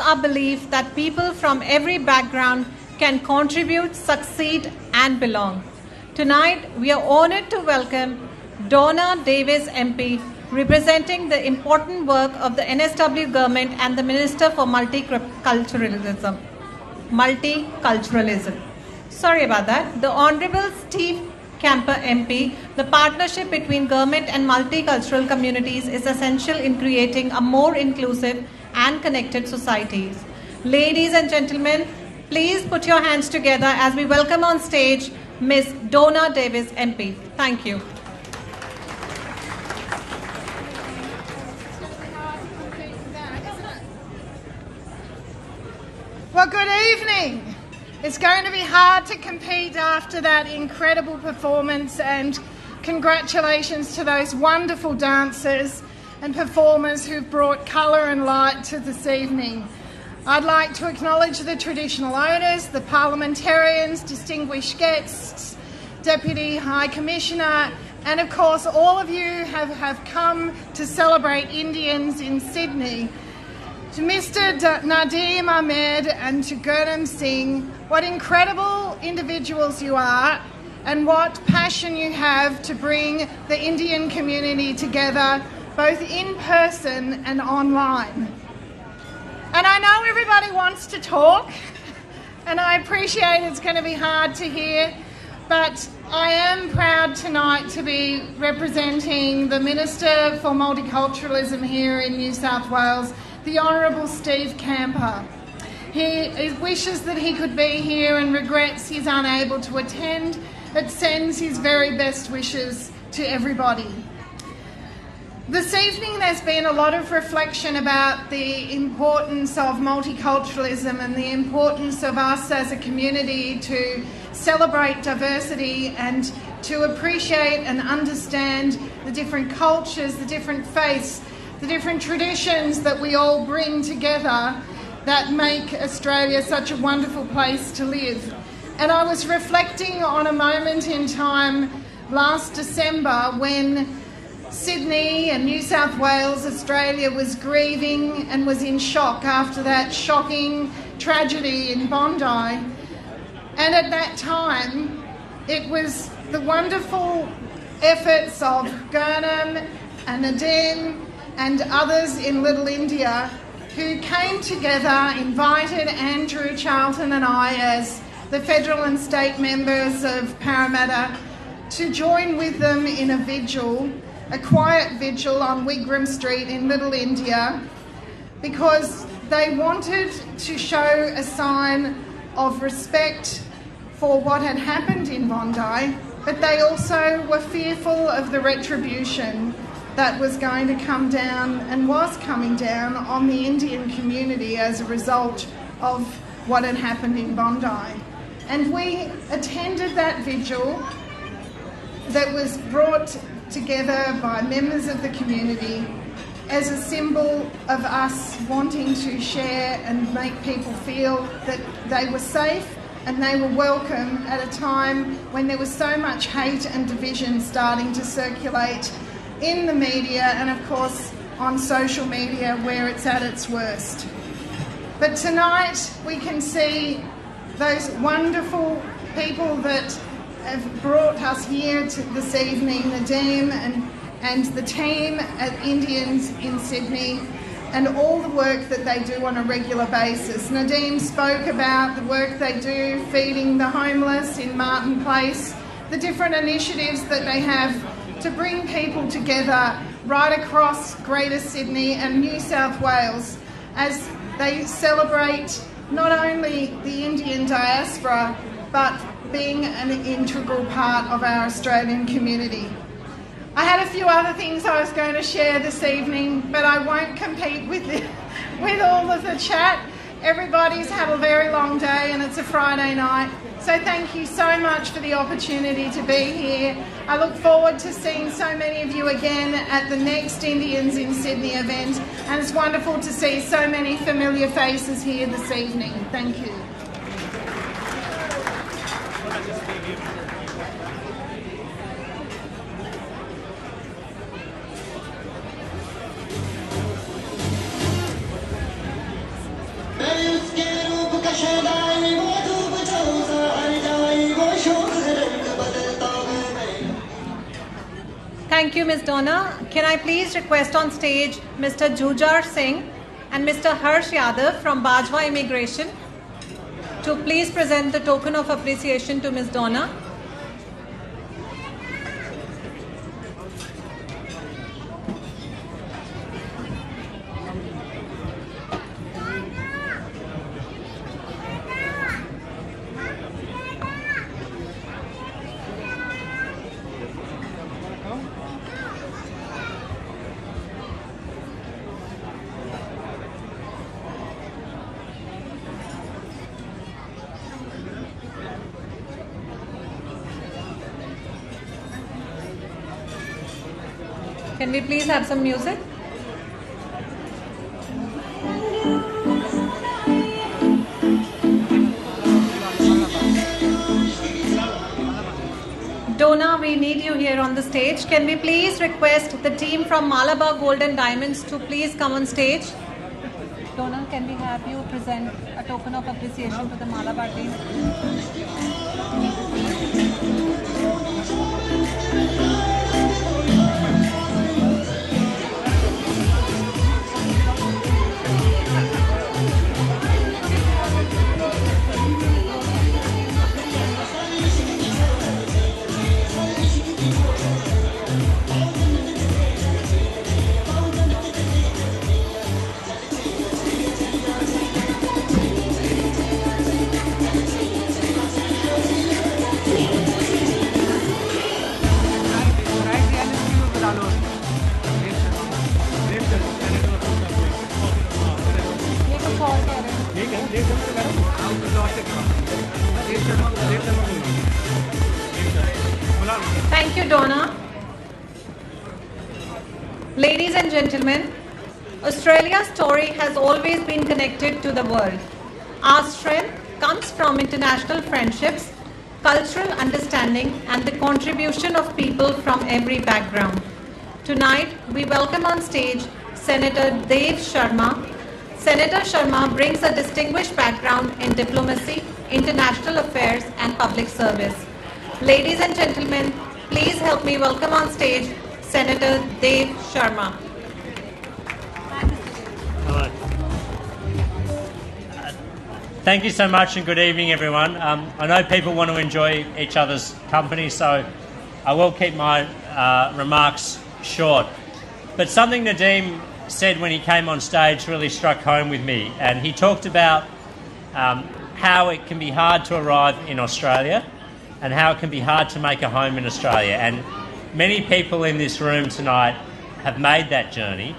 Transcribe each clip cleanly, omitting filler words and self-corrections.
our belief that people from every background can contribute, succeed, and belong. Tonight, we are honored to welcome Doltone Davis MP, representing the important work of the NSW government and the Minister for Multiculturalism. Sorry about that. The Honorable Steve Camper MP, the partnership between government and multicultural communities is essential in creating a more inclusive and connected society. Ladies and gentlemen, please put your hands together as we welcome on stage Ms. Doltone Davis MP. Thank you. Well, good evening. It's going to be hard to compete after that incredible performance, and congratulations to those wonderful dancers and performers who've brought colour and light to this evening. I'd like to acknowledge the traditional owners, the parliamentarians, distinguished guests, Deputy High Commissioner, and of course all of you have come to celebrate Indians in Sydney. To Mr. Nadeem Ahmed and to Gurnam Singh, what incredible individuals you are and what passion you have to bring the Indian community together, both in person and online. And I know everybody wants to talk, and I appreciate it's going to be hard to hear, but I am proud tonight to be representing the Minister for Multiculturalism here in New South Wales, the Honourable Steve Camper. He wishes that he could be here and regrets he's unable to attend, but sends his very best wishes to everybody. This evening there's been a lot of reflection about the importance of multiculturalism and the importance of us as a community to celebrate diversity and to appreciate and understand the different cultures, the different faiths, the different traditions that we all bring together that make Australia such a wonderful place to live. And I was reflecting on a moment in time last December when Sydney and New South Wales, Australia, was grieving and was in shock after that shocking tragedy in Bondi. And at that time, it was the wonderful efforts of Gurnam and Nadeem and others in Little India who came together, invited Andrew, Charlton and I as the federal and state members of Parramatta to join with them in a vigil, a quiet vigil on Wigram Street in Little India, because they wanted to show a sign of respect for what had happened in Bondi, but they also were fearful of the retribution that was going to come down and was coming down on the Indian community as a result of what had happened in Bondi. And we attended that vigil that was brought together by members of the community as a symbol of us wanting to share and make people feel that they were safe and they were welcome at a time when there was so much hate and division starting to circulate in the media and of course on social media where it's at its worst. But tonight we can see those wonderful people that have brought us here this evening, Nadeem and the team at Indians in Sydney, and all the work that they do on a regular basis. Nadeem spoke about the work they do feeding the homeless in Martin Place, the different initiatives that they have to bring people together right across Greater Sydney and New South Wales as they celebrate not only the Indian diaspora but being an integral part of our Australian community. I had a few other things I was going to share this evening, but I won't compete with all of the chat. Everybody's had a very long day and it's a Friday night, so thank you so much for the opportunity to be here. I look forward to seeing so many of you again at the next Indians in Sydney event, and it's wonderful to see so many familiar faces here this evening. Thank you. Thank you, Ms. Donna. Can I please request on stage Mr. Jujar Singh and Mr. Harsh Yadav from Bajwa Immigration to please present the token of appreciation to Ms. Donna. Can we please have some music? Donna, we need you here on the stage. Can we please request the team from Malabar Gold and Diamonds to please come on stage? Donna, can we have you present a token of appreciation to the Malabar team? Thank you, Donna. Ladies and gentlemen, Australia's story has always been connected to the world. Our strength comes from international friendships, cultural understanding, and the contribution of people from every background. Tonight, we welcome on stage Senator Dev Sharma. Senator Sharma brings a distinguished background in diplomacy, international affairs, and public service. Ladies and gentlemen, please help me welcome on stage Senator Dev Sharma. Hello. Thank you so much and good evening, everyone. I know people want to enjoy each other's company, so I will keep my remarks short. But something Nadeem said when he came on stage really struck home with me, and he talked about how it can be hard to arrive in Australia and how it can be hard to make a home in Australia. And many people in this room tonight have made that journey,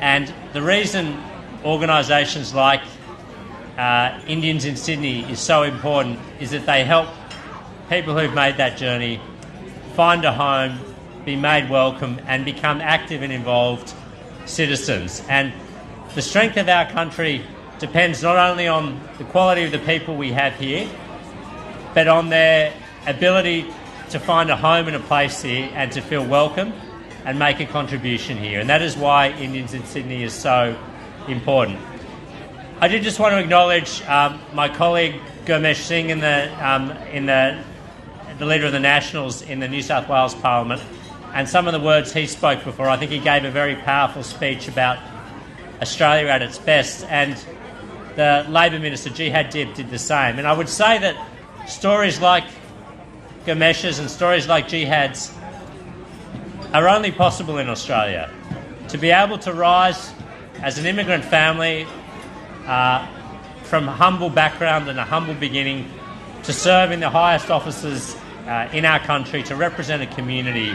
and the reason organisations like Indians in Sydney is so important is that they help people who've made that journey find a home, be made welcome, and become active and involved citizens. And the strength of our country depends not only on the quality of the people we have here, but on their ability to find a home and a place here and to feel welcome and make a contribution here. And that is why Indians in Sydney is so important. I did just want to acknowledge my colleague Gurmesh Singh, the Leader of the Nationals in the New South Wales Parliament, and some of the words he spoke before. I think he gave a very powerful speech about Australia at its best, and the Labor Minister, Jihad Dib, did the same. And I would say that stories like Gurmesh's and stories like Jihad's are only possible in Australia. To be able to rise as an immigrant family from a humble background and a humble beginning to serve in the highest offices in our country, to represent a community,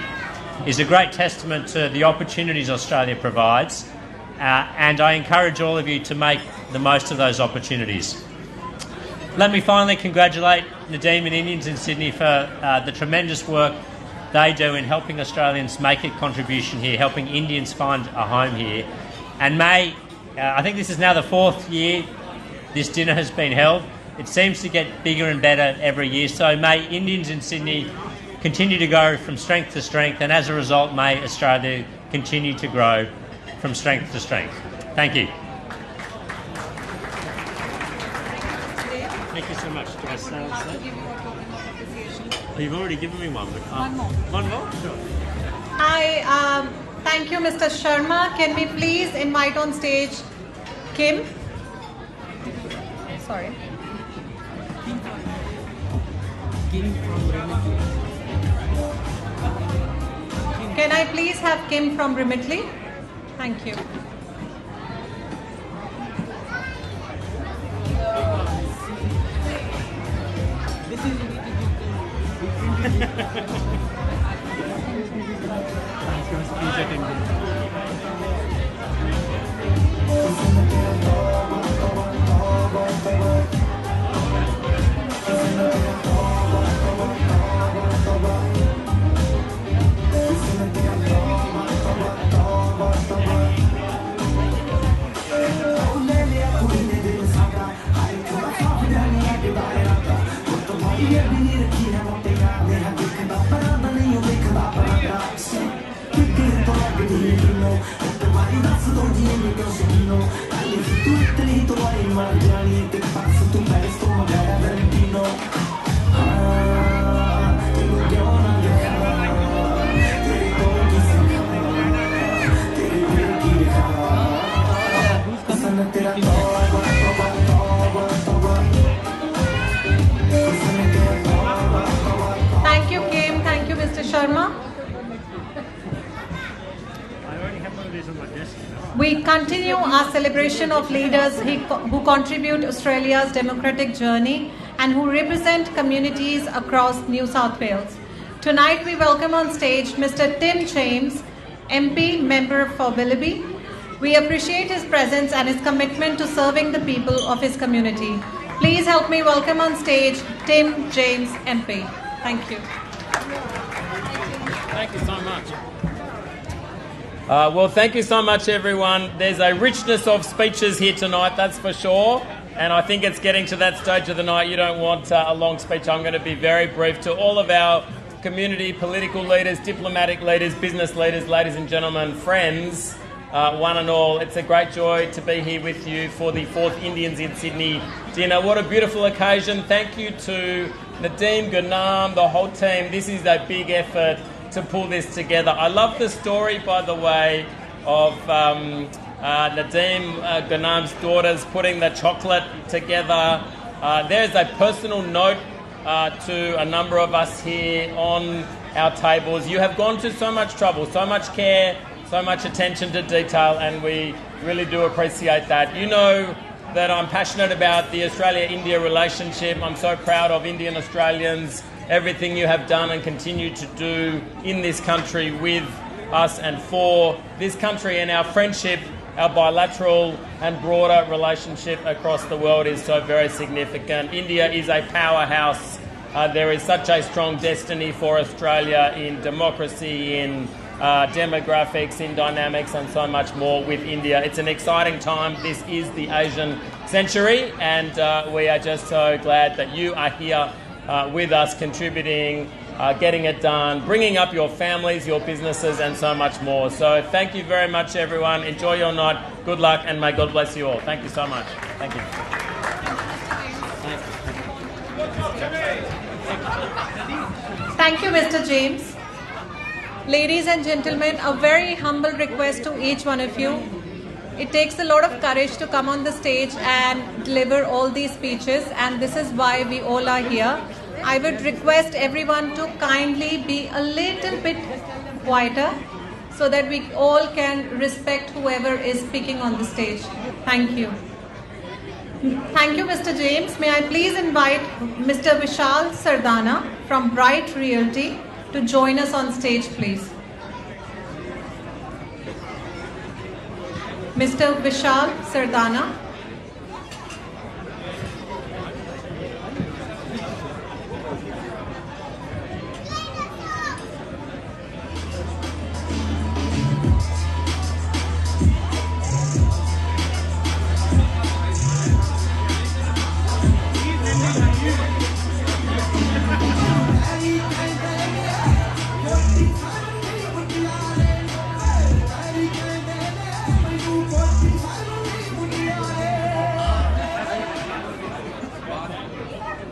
is a great testament to the opportunities Australia provides, and I encourage all of you to make the most of those opportunities. Let me finally congratulate Nadeem and Indians in Sydney for the tremendous work they do in helping Australians make a contribution here, helping Indians find a home here. And I think this is now the fourth year this dinner has been held. It seems to get bigger and better every year, so may Indians in Sydney continue to go from strength to strength, and as a result, may Australia continue to grow from strength to strength. Thank you. Thank you so much. Do I say on stage? Oh, you've already given me one. But, One more. One more? Sure. Thank you, Mr. Sharma. Can we please invite on stage Kim? Sorry. Can I please have Kim from Remitly? Thank you. Thank you, Kim. Thank you, Mr. Sharma. We continue our celebration of leaders who contribute Australia's democratic journey and who represent communities across New South Wales. Tonight we welcome on stage Mr. Tim James, MP, member for Willoughby. We appreciate his presence and his commitment to serving the people of his community. Please help me welcome on stage Tim James, MP. Thank you. Thank you so much. Well, thank you so much, everyone. There's a richness of speeches here tonight, that's for sure. And I think it's getting to that stage of the night. You don't want a long speech. I'm going to be very brief. To all of our community, political leaders, diplomatic leaders, business leaders, ladies and gentlemen, friends, one and all, it's a great joy to be here with you for the 4th Indians in Sydney dinner. What a beautiful occasion. Thank you to Nadeem, Gurnam, the whole team. This is a big effort to pull this together. I love the story, by the way, of Nadeem, Gurnam's daughters putting the chocolate together. There's a personal note to a number of us here on our tables. You have gone to so much trouble, so much care, so much attention to detail, and we really do appreciate that. You know that I'm passionate about the Australia-India relationship. I'm so proud of Indian Australians, everything you have done and continue to do in this country with us and for this country, and our friendship, our bilateral and broader relationship across the world is so very significant. India is a powerhouse. There is such a strong destiny for Australia in democracy, in demographics, in dynamics, and so much more with India. It's an exciting time. This is the Asian century, and we are just so glad that you are here with us, contributing, getting it done, bringing up your families, your businesses, and so much more. So thank you very much, everyone. Enjoy your night. Good luck, and may God bless you all. Thank you so much. Thank you. Thank you, Mr. James. Ladies and gentlemen, a very humble request to each one of you. It takes a lot of courage to come on the stage and deliver all these speeches, and this is why we all are here. I would request everyone to kindly be a little bit quieter so that we all can respect whoever is speaking on the stage. Thank you. Thank you, Mr. James. May I please invite Mr. Vishal Sardana from Bright Realty to join us on stage, please. Mr. Vishal Sardana.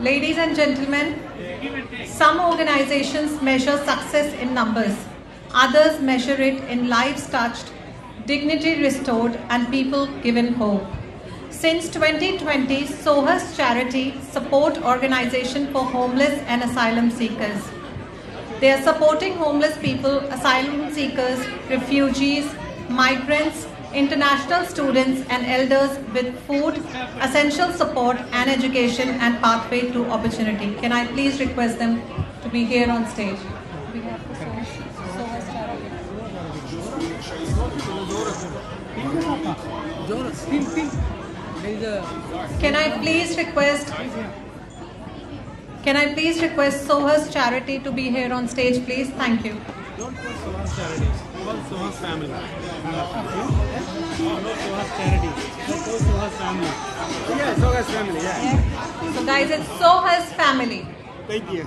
Ladies and gentlemen, some organizations measure success in numbers. Others measure it in lives touched, dignity restored, and people given hope. Since 2020, SOHA's charity support organization for homeless and asylum seekers. They are supporting homeless people, asylum seekers, refugees, migrants, international students and elders with food, essential support and education and pathway to opportunity. Can I please request them to be here on stage? We have the SOHA's charity. Can I please request SOHA's charity to be here on stage, please? Thank you. Don't call SOHA's charity. Call SOHA's family. No SOHA's charity. Call SOHA's family. Yeah, SOHA's family. Yeah. So guys, it's SOHA's family. Thank you.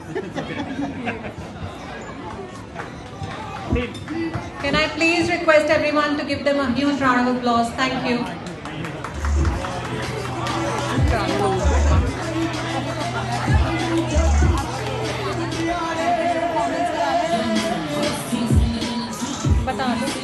Can I please request everyone to give them a huge round of applause? Thank you. बता दो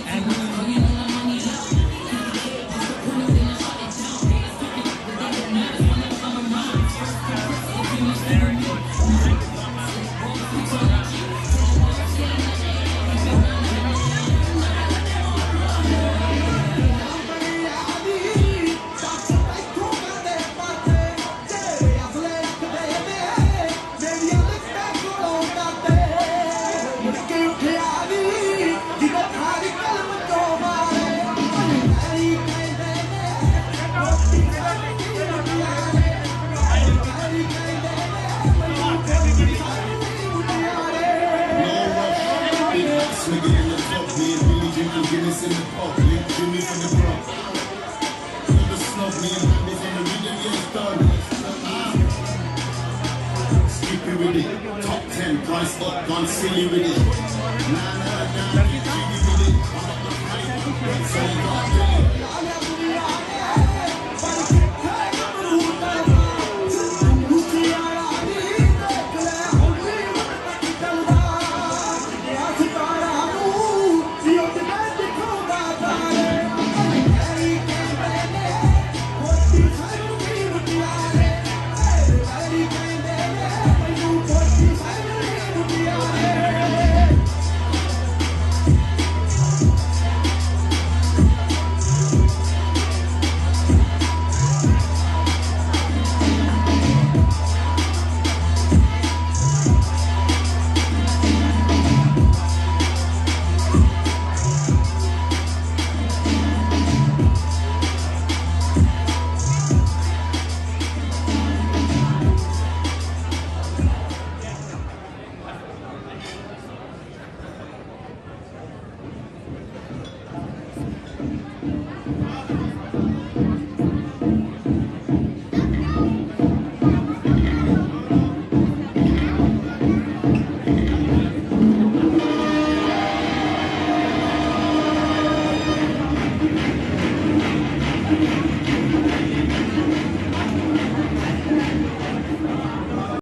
Nigga in the top, me and Billy drinking Guinness in the pub. Link Jimmy from the Bronx. Never snuff me and Randy from the region, get started. Skippy with it. Top 10, price up, gone silly with it. Nah, jiggy with it.